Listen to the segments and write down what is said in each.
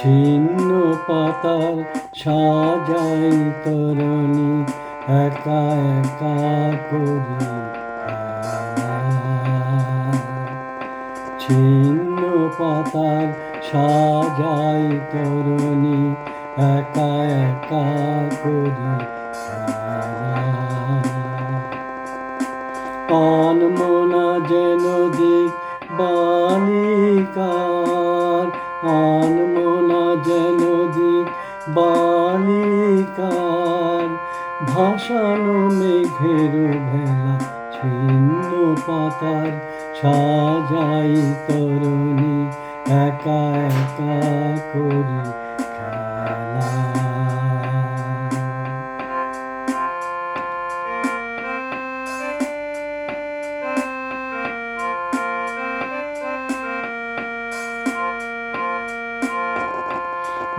ছিন্ন পাতার সাজাই তরণী, একা একা করি খেলা। ছিন্ন পাতার সাজাই তরণী, একা একা করি খেলা। আনমনা যেন দিক বালিকার, আনমনা যেন দিক বালিকার, ভাসানো মেঘের ভেলা। ছিন্ন পাতার সাজাই তরণী, একা একা করি খেলা।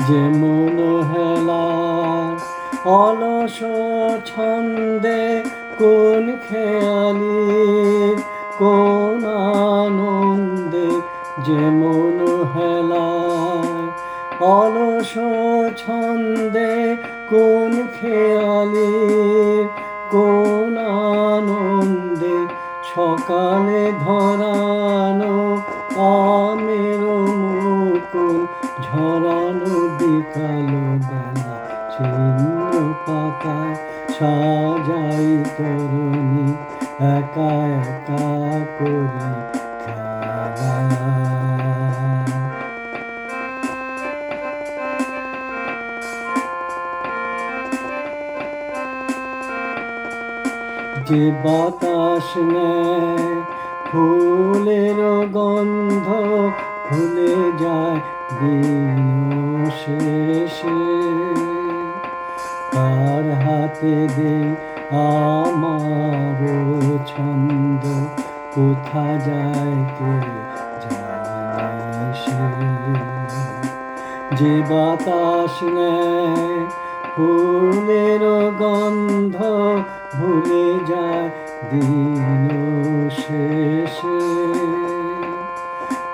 যেমন হেলার অলস ছন্দে, কোন খেয়ালির কোন আনন্দে। যেমন হেলার অলস ছন্দে, কোন খেয়ালির কোন আনন্দে। সকালে ধরানো আমের মুকুল, ঝরানো বিকাল বেলা। ছিন্ন পাতায় সাজাই তরণী, একা একা করি খেলা। যে বাতাস নেয় ফুলের গন্ধ, ভুলে যায় দিন শেষে। তার হাতে দে আমার ছন্দ, কোথা যায় কে জানে সে। যে বাতাস নেয় ফুলের গন্ধ, ভুলে যায় দিন শেষে।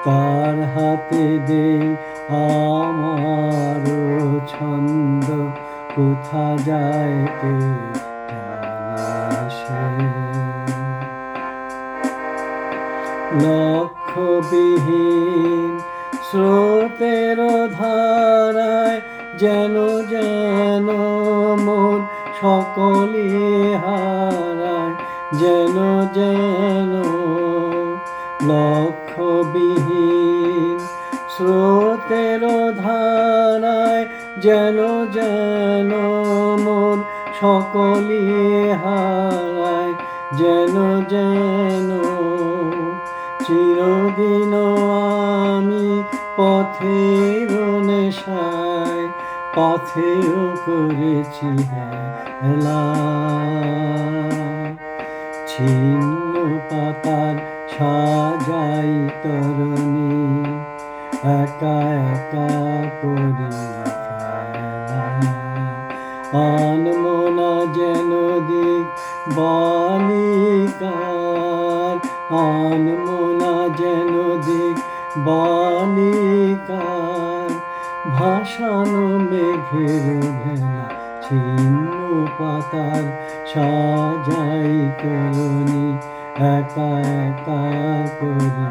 তার হাতে দে আমার ছন্দ, কোথা যায় কে জানে সে। লক্ষ্যবিহীন স্রোতের ধারায়, যেন যেন মন সকলে হারায়। যেন যেন লক্ষ্যবিহীন স্রোতের ধারায়, যেন যেন মন সকলে হারায়। যেন যেন চিরদিন আমি পথের নেশায়, পথেও করেছি হেলা। ছিন্ন পাতার সাজাই তরণী, একা একা করি খেলা। আনমনা যেন দিক বালিকার, আনমনা যেন দিক বালিকার, ভাসানো মেঘের ভেলা। ছিন্ন পাতার সাজাই তরণী, একা একা করি